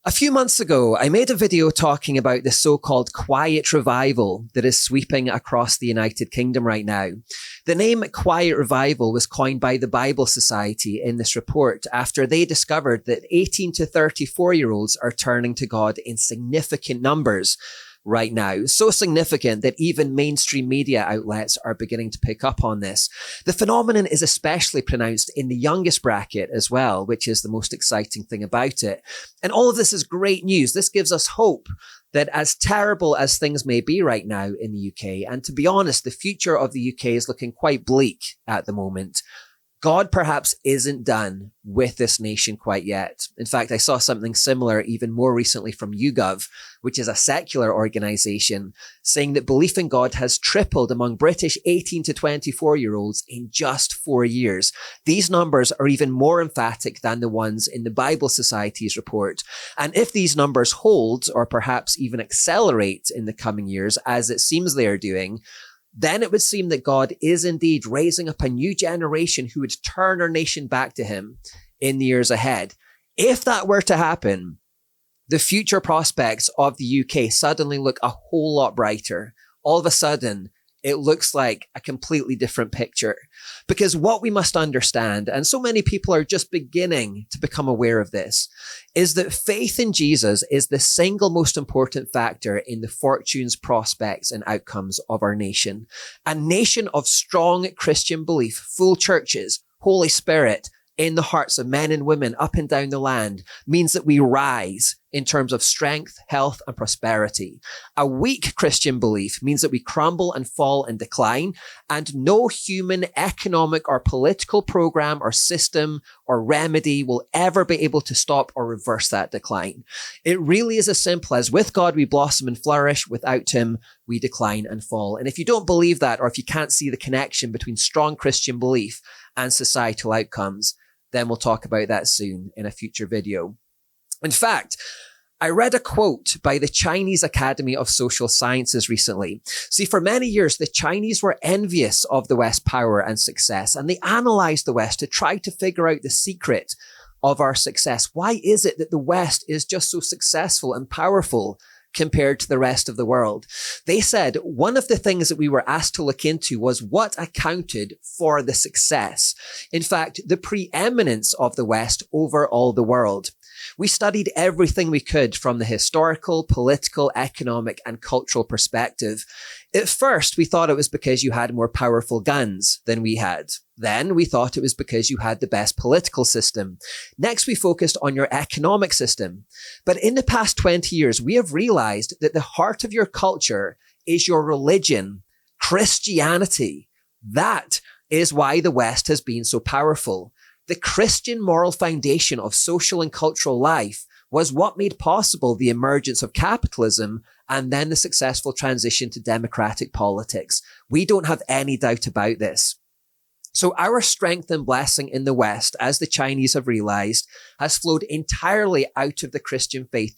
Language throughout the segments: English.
A few months ago, I made a video talking about the so-called quiet revival that is sweeping across the United Kingdom right now. The name Quiet Revival was coined by the Bible Society in this report after they discovered that 18 to 34-year-olds are turning to God in significant numbers right now. So significant that even mainstream media outlets are beginning to pick up on this. The phenomenon is especially pronounced in the youngest bracket as well, which is the most exciting thing about it. And all of this is great news. This gives us hope that as terrible as things may be right now in the UK, and to be honest, the future of the UK is looking quite bleak at the moment, God perhaps isn't done with this nation quite yet. In fact, I saw something similar even more recently from YouGov, which is a secular organization, saying that belief in God has tripled among British 18 to 24-year-olds in just 4 years. These numbers are even more emphatic than the ones in the Bible Society's report. And if these numbers hold, or perhaps even accelerate in the coming years, as it seems they are doing, then it would seem that God is indeed raising up a new generation who would turn our nation back to him in the years ahead. If that were to happen, the future prospects of the UK suddenly look a whole lot brighter. All of a sudden, it looks like a completely different picture. Because what we must understand, and so many people are just beginning to become aware of this, is that faith in Jesus is the single most important factor in the fortunes, prospects, and outcomes of our nation. A nation of strong Christian belief, full churches, Holy Spirit, in the hearts of men and women up and down the land means that we rise in terms of strength, health, and prosperity. A weak Christian belief means that we crumble and fall and decline, and no human economic or political program or system or remedy will ever be able to stop or reverse that decline. It really is as simple as with God we blossom and flourish, without him we decline and fall. And if you don't believe that, or if you can't see the connection between strong Christian belief and societal outcomes, then we'll talk about that soon in a future video. In fact, I read a quote by the Chinese Academy of Social Sciences recently. See, for many years, the Chinese were envious of the West's power and success, and they analyzed the West to try to figure out the secret of our success. Why is it that the West is just so successful and powerful compared to the rest of the world? They said one of the things that we were asked to look into was what accounted for the success. In fact, the preeminence of the West over all the world. We studied everything we could from the historical, political, economic, and cultural perspective. At first, we thought it was because you had more powerful guns than we had. Then we thought it was because you had the best political system. Next, we focused on your economic system. But in the past 20 years, we have realized that the heart of your culture is your religion, Christianity. That is why the West has been so powerful. The Christian moral foundation of social and cultural life was what made possible the emergence of capitalism and then the successful transition to democratic politics. We don't have any doubt about this. So our strength and blessing in the West, as the Chinese have realized, has flowed entirely out of the Christian faith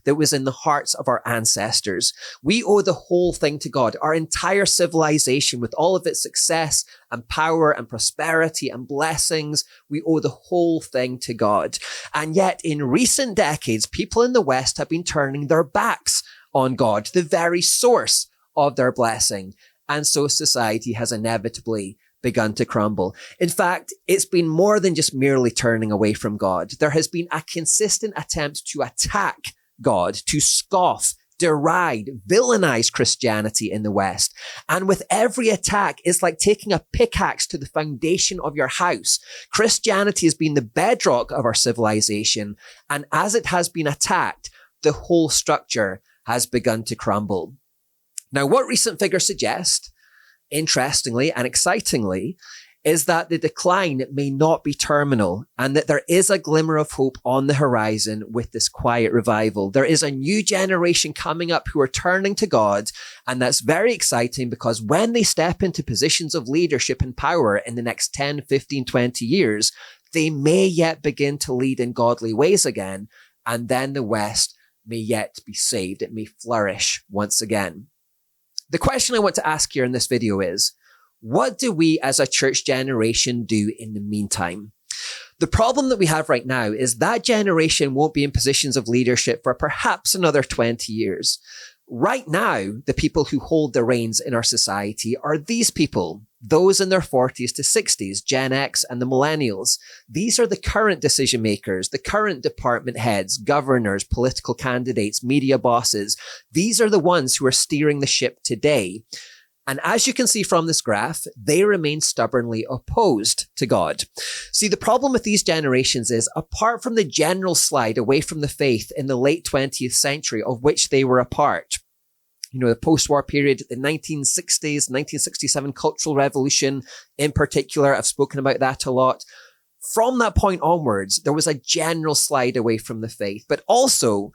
that was in the hearts of our ancestors. We owe the whole thing to God. Our entire civilization, with all of its success and power and prosperity and blessings, we owe the whole thing to God. And yet, in recent decades, people in the West have been turning their backs on God, the very source of their blessing. And so society has inevitably begun to crumble. In fact, it's been more than just merely turning away from God. There has been a consistent attempt to attack God, to scoff, deride, villainize Christianity in the West. And with every attack, it's like taking a pickaxe to the foundation of your house. Christianity has been the bedrock of our civilization. And as it has been attacked, the whole structure has begun to crumble. Now, what recent figures suggest, interestingly and excitingly, is that the decline may not be terminal and that there is a glimmer of hope on the horizon with this quiet revival. There is a new generation coming up who are turning to God, and that's very exciting because when they step into positions of leadership and power in the next 10, 15, 20 years, they may yet begin to lead in godly ways again, and then the West may yet be saved. It may flourish once again. The question I want to ask here in this video is, what do we as a church generation do in the meantime? The problem that we have right now is that generation won't be in positions of leadership for perhaps another 20 years. Right now, the people who hold the reins in our society are these people, those in their 40s to 60s, Gen X and the Millennials. These are the current decision makers, the current department heads, governors, political candidates, media bosses. These are the ones who are steering the ship today. And as you can see from this graph, they remain stubbornly opposed to God. See, the problem with these generations is, apart from the general slide away from the faith in the late 20th century, of which they were a part, the post-war period, the 1960s, 1967 Cultural Revolution in particular, I've spoken about that a lot. From that point onwards, there was a general slide away from the faith, but also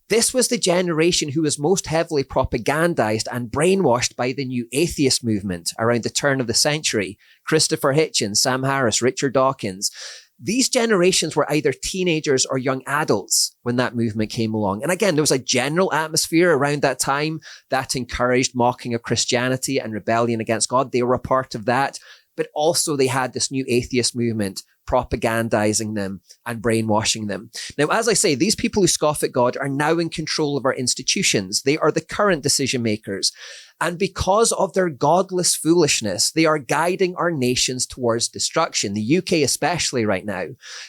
this was the generation who was most heavily propagandized and brainwashed by the new atheist movement around the turn of the century. Christopher Hitchens, Sam Harris, Richard Dawkins. These generations were either teenagers or young adults when that movement came along. And again, there was a general atmosphere around that time that encouraged mocking of Christianity and rebellion against God. They were a part of that. But also they had this new atheist movement propagandizing them and brainwashing them. Now, as I say, these people who scoff at God are now in control of our institutions. They are the current decision makers. And because of their godless foolishness, they are guiding our nations towards destruction, the UK especially right now.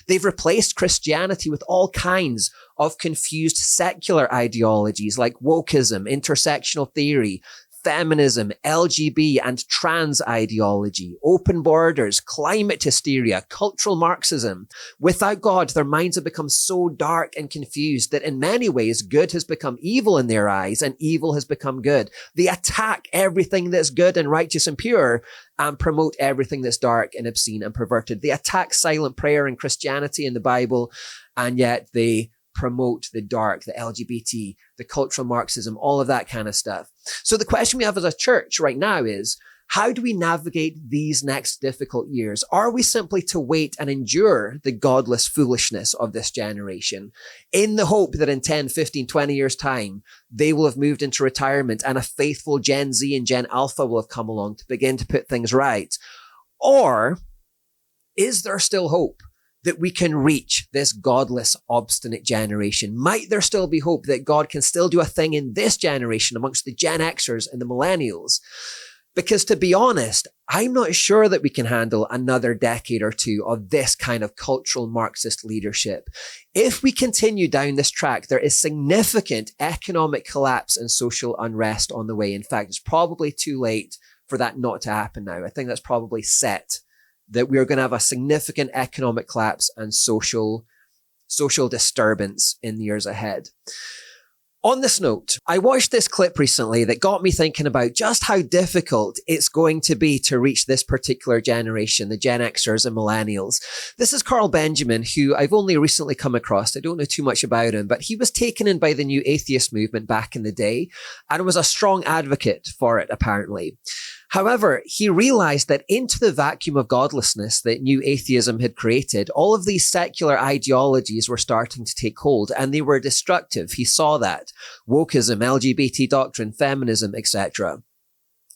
They've replaced Christianity with all kinds of confused secular ideologies like wokeism, intersectional theory, feminism, LGB and trans ideology, open borders, climate hysteria, cultural Marxism. Without God, their minds have become so dark and confused that in many ways, good has become evil in their eyes and evil has become good. They attack everything that's good and righteous and pure and promote everything that's dark and obscene and perverted. They attack silent prayer and Christianity in the Bible, and yet they promote the dark, the LGBT, the cultural Marxism, all of that kind of stuff. So the question we have as a church right now is, how do we navigate these next difficult years? Are we simply to wait and endure the godless foolishness of this generation in the hope that in 10, 15, 20 years' time, they will have moved into retirement and a faithful Gen Z and Gen Alpha will have come along to begin to put things right? Or is there still hope that we can reach this godless, obstinate generation? Might there still be hope that God can still do a thing in this generation amongst the Gen Xers and the Millennials? Because to be honest, I'm not sure that we can handle another decade or two of this kind of cultural Marxist leadership. If we continue down this track, there is significant economic collapse and social unrest on the way. In fact, it's probably too late for that not to happen now. I think that's probably set, that we are going to have a significant economic collapse and social disturbance in the years ahead. On this note, I watched this clip recently that got me thinking about just how difficult it's going to be to reach this particular generation, the Gen Xers and Millennials. This is Carl Benjamin, who I've only recently come across. I don't know too much about him, but he was taken in by the new atheist movement back in the day and was a strong advocate for it, apparently. However, he realized that into the vacuum of godlessness that new atheism had created, all of these secular ideologies were starting to take hold, and they were destructive. He saw that. Wokeism, LGBT doctrine, feminism, etc.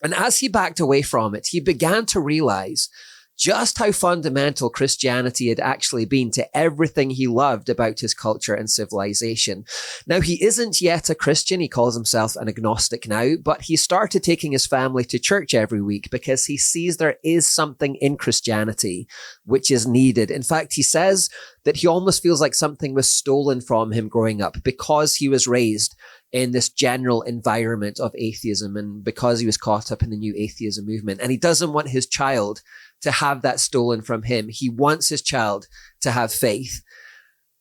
And as he backed away from it, he began to realize just how fundamental Christianity had actually been to everything he loved about his culture and civilization. Now, he isn't yet a Christian. He calls himself an agnostic now, but he started taking his family to church every week because he sees there is something in Christianity which is needed. In fact, he says that he almost feels like something was stolen from him growing up because he was raised in this general environment of atheism and because he was caught up in the new atheism movement. And he doesn't want his child to have that stolen from him. He wants his child to have faith.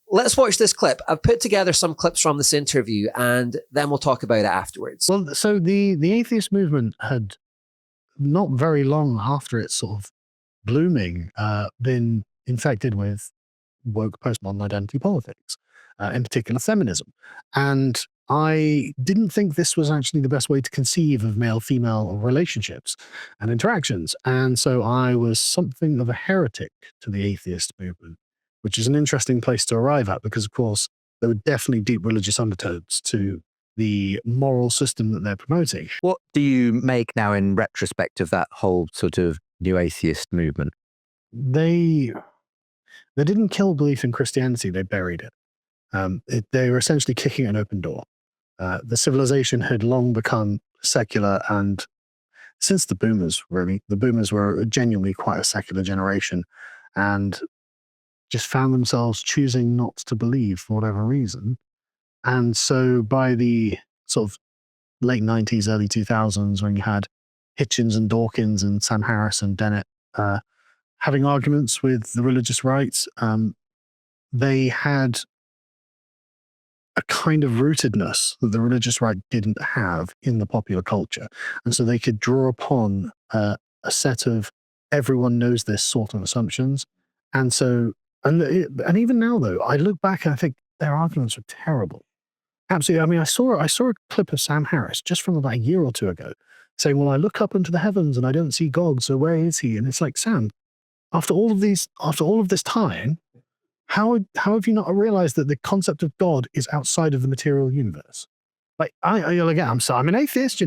Let's watch this clip. I've put together some clips from this interview and then we'll talk about it afterwards. Well, so the atheist movement had not very long after its sort of blooming been infected with woke postmodern identity politics, in particular feminism. And I didn't think this was actually the best way to conceive of male-female relationships and interactions. And so I was something of a heretic to the atheist movement, which is an interesting place to arrive at because, of course, there were definitely deep religious undertones to the moral system that they're promoting. What do you make now in retrospect of that whole sort of new atheist movement? They didn't kill belief in Christianity, they buried it. They were essentially kicking an open door. The civilization had long become secular, and since the boomers, really, the boomers were genuinely quite a secular generation and just found themselves choosing not to believe for whatever reason. And so by the sort of late 90s, early 2000s, when you had Hitchens and Dawkins and Sam Harris and Dennett having arguments with the religious right, they had a kind of rootedness that the religious right didn't have in the popular culture. And so they could draw upon a set of everyone knows this sort of assumptions. And so, and even now though, I look back and I think their arguments are terrible. Absolutely. I mean, I saw a clip of Sam Harris just from about a year or two ago saying, well, I look up into the heavens and I don't see God, so where is he? And it's like, Sam, after all of this time, how have you not realized that the concept of God is outside of the material universe? Like, I'm an atheist,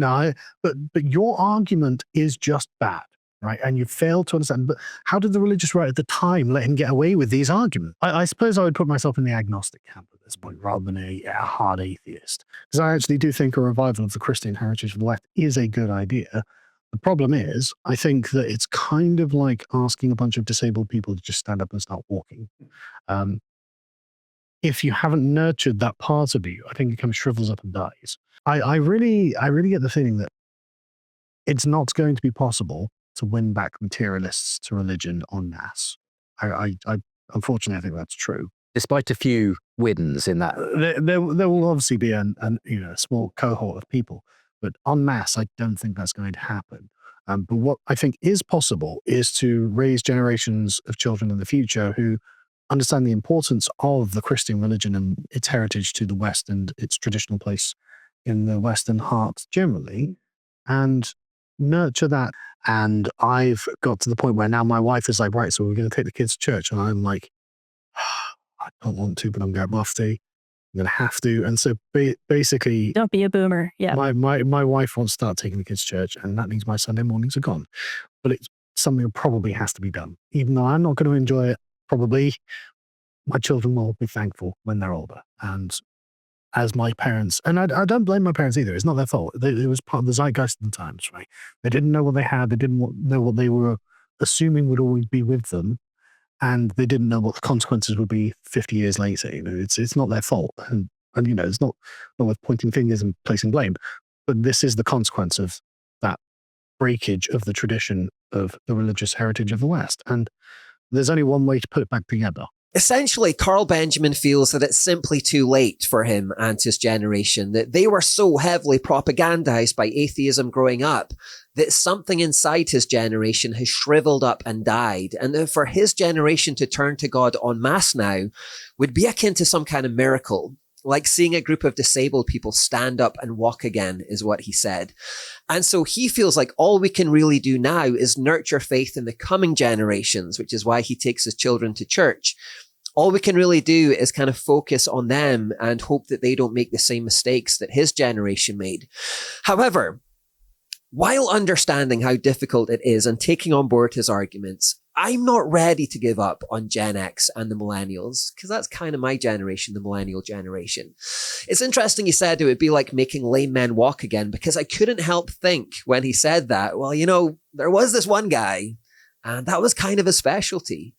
but your argument is just bad, right? And you fail to understand. But how did the religious right at the time let him get away with these arguments? I suppose I would put myself in the agnostic camp at this point, rather than a hard atheist, because I actually do think a revival of the Christian heritage of the left is a good idea. The problem is, I think that it's kind of like asking a bunch of disabled people to just stand up and start walking. If you haven't nurtured that part of you, I think it kind of shrivels up and dies. I really get the feeling that it's not going to be possible to win back materialists to religion en masse. I unfortunately, I think that's true. Despite a few wins in that. There will obviously be a small cohort of people, but en masse, I don't think that's going to happen. But what I think is possible is to raise generations of children in the future who understand the importance of the Christian religion and its heritage to the West and its traditional place in the Western heart generally, and nurture that. And I've got to the point where now my wife is like, right, so we're going to take the kids to church. And I'm like, I don't want to, but I'm going to have to. I'm going to have to. And so basically... Don't be a boomer. Yeah. My wife wants to start taking the kids to church, and that means my Sunday mornings are gone. But it's something that probably has to be done. Even though I'm not going to enjoy it, probably my children will be thankful when they're older. And as my parents, and I don't blame my parents either. It's not their fault. It was part of the zeitgeist of the times, right? They didn't know what they had. They didn't know what they were assuming would always be with them. And they didn't know what the consequences would be 50 years later. It's not their fault. And it's not worth pointing fingers and placing blame. But this is the consequence of that breakage of the tradition of the religious heritage of the West. And there's only one way to put it back together. Essentially, Carl Benjamin feels that it's simply too late for him and his generation, that they were so heavily propagandized by atheism growing up that something inside his generation has shriveled up and died. And that for his generation to turn to God en masse now would be akin to some kind of miracle, like seeing a group of disabled people stand up and walk again, is what he said. And so he feels like all we can really do now is nurture faith in the coming generations, which is why he takes his children to church. All we can really do is kind of focus on them and hope that they don't make the same mistakes that his generation made. However, while understanding how difficult it is and taking on board his arguments, I'm not ready to give up on Gen X and the Millennials, because that's kind of my generation, the Millennial generation. It's interesting he said it would be like making lame men walk again, because I couldn't help think when he said that, well, there was this one guy, and that was kind of a specialty.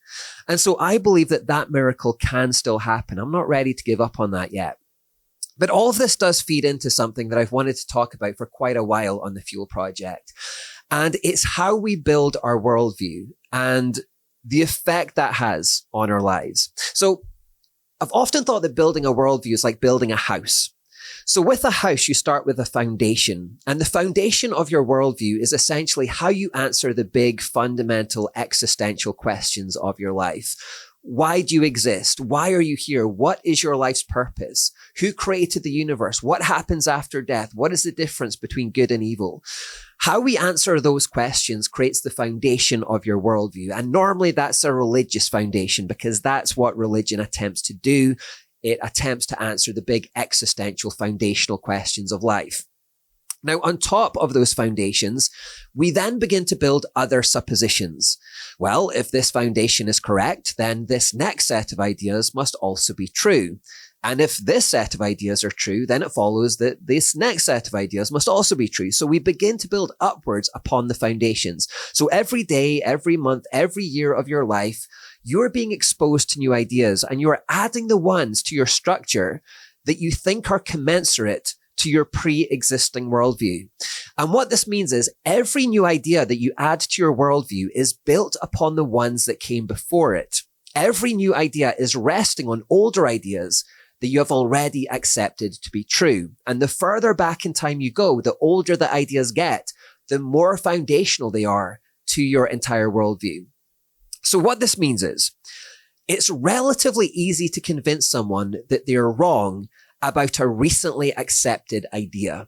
And so I believe that miracle can still happen. I'm not ready to give up on that yet. But all of this does feed into something that I've wanted to talk about for quite a while on the Fuel Project. And it's how we build our worldview and the effect that has on our lives. So I've often thought that building a worldview is like building a house. So with a house, you start with a foundation, and the foundation of your worldview is essentially how you answer the big, fundamental, existential questions of your life. Why do you exist? Why are you here? What is your life's purpose? Who created the universe? What happens after death? What is the difference between good and evil? How we answer those questions creates the foundation of your worldview. And normally that's a religious foundation, because that's what religion attempts to do. It attempts to answer the big existential foundational questions of life. Now, on top of those foundations, we then begin to build other suppositions. Well, if this foundation is correct, then this next set of ideas must also be true. And if this set of ideas are true, then it follows that this next set of ideas must also be true. So we begin to build upwards upon the foundations. So every day, every month, every year of your life, you're being exposed to new ideas and you're adding the ones to your structure that you think are commensurate to your pre-existing worldview. And what this means is every new idea that you add to your worldview is built upon the ones that came before it. Every new idea is resting on older ideas that you have already accepted to be true. And the further back in time you go, the older the ideas get, the more foundational they are to your entire worldview. So what this means is it's relatively easy to convince someone that they're wrong about a recently accepted idea.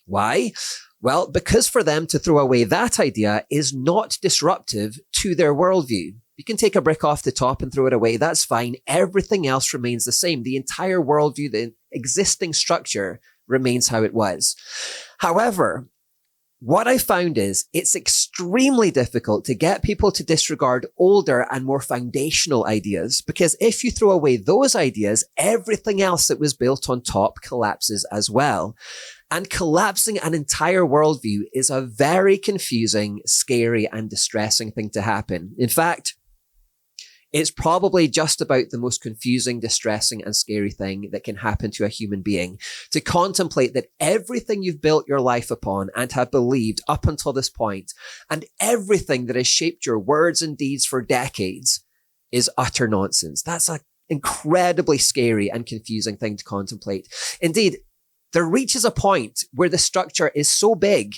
Why? Well, because for them to throw away that idea is not disruptive to their worldview. You can take a brick off the top and throw it away. That's fine. Everything else remains the same. The entire worldview, the existing structure remains how it was. However, what I found is it's extremely difficult to get people to disregard older and more foundational ideas, because if you throw away those ideas, everything else that was built on top collapses as well. And collapsing an entire worldview is a very confusing, scary, and distressing thing to happen. In fact, it's probably just about the most confusing, distressing, and scary thing that can happen to a human being, to contemplate that everything you've built your life upon and have believed up until this point, and everything that has shaped your words and deeds for decades, is utter nonsense. That's an incredibly scary and confusing thing to contemplate. Indeed, there reaches a point where the structure is so big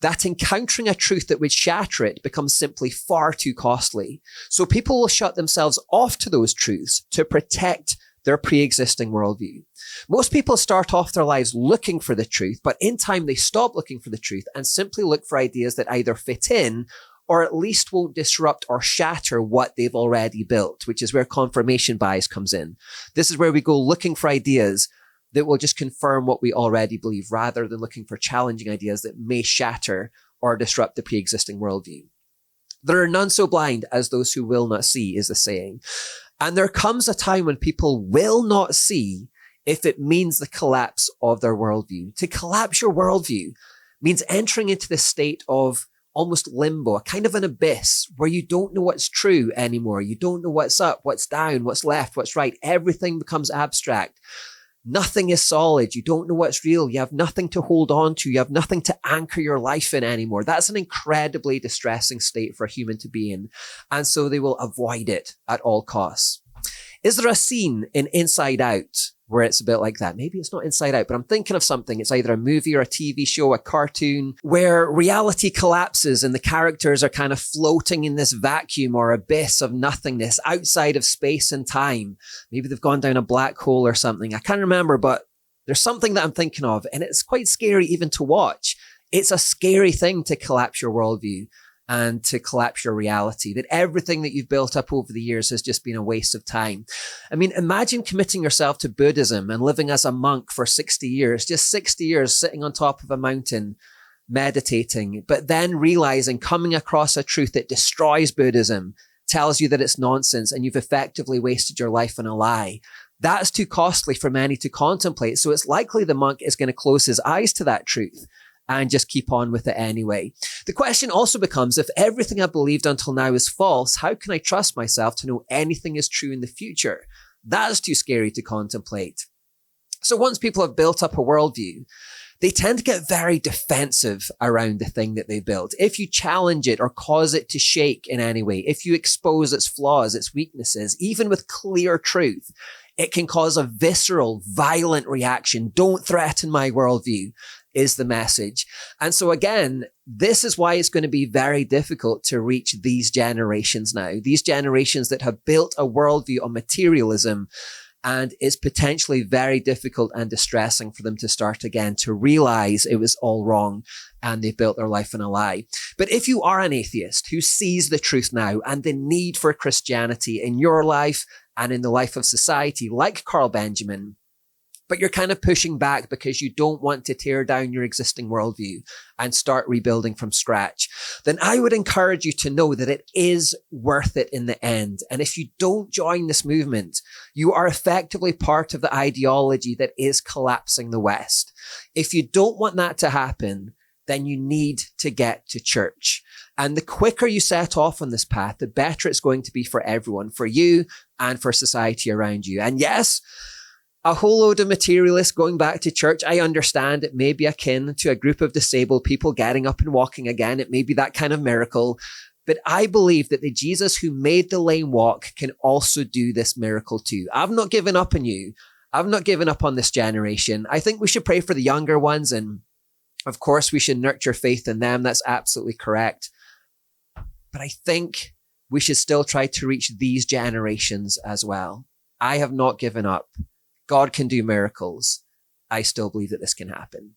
that encountering a truth that would shatter it becomes simply far too costly. So people will shut themselves off to those truths to protect their pre-existing worldview. Most people start off their lives looking for the truth, but in time they stop looking for the truth and simply look for ideas that either fit in or at least won't disrupt or shatter what they've already built, which is where confirmation bias comes in. This is where we go looking for ideas that will just confirm what we already believe, rather than looking for challenging ideas that may shatter or disrupt the pre-existing worldview. There are none so blind as those who will not see, is the saying. And there comes a time when people will not see if it means the collapse of their worldview. To collapse your worldview means entering into this state of almost limbo, a kind of an abyss where you don't know what's true anymore. You don't know what's up, what's down, what's left, what's right. Everything becomes abstract. Nothing is solid. You don't know what's real. You have nothing to hold on to. You have nothing to anchor your life in anymore. That's an incredibly distressing state for a human to be in. And so they will avoid it at all costs. Is there a scene in Inside Out where it's a bit like that? Maybe it's not Inside Out, but I'm thinking of something. It's either a movie or a TV show, a cartoon, where reality collapses and the characters are kind of floating in this vacuum or abyss of nothingness outside of space and time. Maybe they've gone down a black hole or something. I can't remember, but there's something that I'm thinking of, and it's quite scary even to watch. It's a scary thing to collapse your worldview and to collapse your reality, that everything that you've built up over the years has just been a waste of time. I mean, imagine committing yourself to Buddhism and living as a monk for 60 years, just 60 years sitting on top of a mountain, meditating, but then realizing, coming across a truth that destroys Buddhism, tells you that it's nonsense and you've effectively wasted your life on a lie. That's too costly for many to contemplate. So it's likely the monk is going to close his eyes to that truth and just keep on with it anyway. The question also becomes, if everything I've believed until now is false, how can I trust myself to know anything is true in the future? That's too scary to contemplate. So once people have built up a worldview, they tend to get very defensive around the thing that they built. If you challenge it or cause it to shake in any way, if you expose its flaws, its weaknesses, even with clear truth, it can cause a visceral, violent reaction. Don't threaten my worldview, is the message. And so again, this is why it's going to be very difficult to reach these generations now. These generations that have built a worldview on materialism, and it's potentially very difficult and distressing for them to start again to realize it was all wrong and they built their life on a lie. But if you are an atheist who sees the truth now and the need for Christianity in your life and in the life of society, like Carl Benjamin, but you're kind of pushing back because you don't want to tear down your existing worldview and start rebuilding from scratch, then I would encourage you to know that it is worth it in the end. And if you don't join this movement, you are effectively part of the ideology that is collapsing the West. If you don't want that to happen, then you need to get to church. And the quicker you set off on this path, the better it's going to be for everyone, for you and for society around you. And yes, a whole load of materialists going back to church, I understand it may be akin to a group of disabled people getting up and walking again. It may be that kind of miracle. But I believe that the Jesus who made the lame walk can also do this miracle too. I've not given up on you. I've not given up on this generation. I think we should pray for the younger ones. And of course, we should nurture faith in them. That's absolutely correct. But I think we should still try to reach these generations as well. I have not given up. God can do miracles. I still believe that this can happen.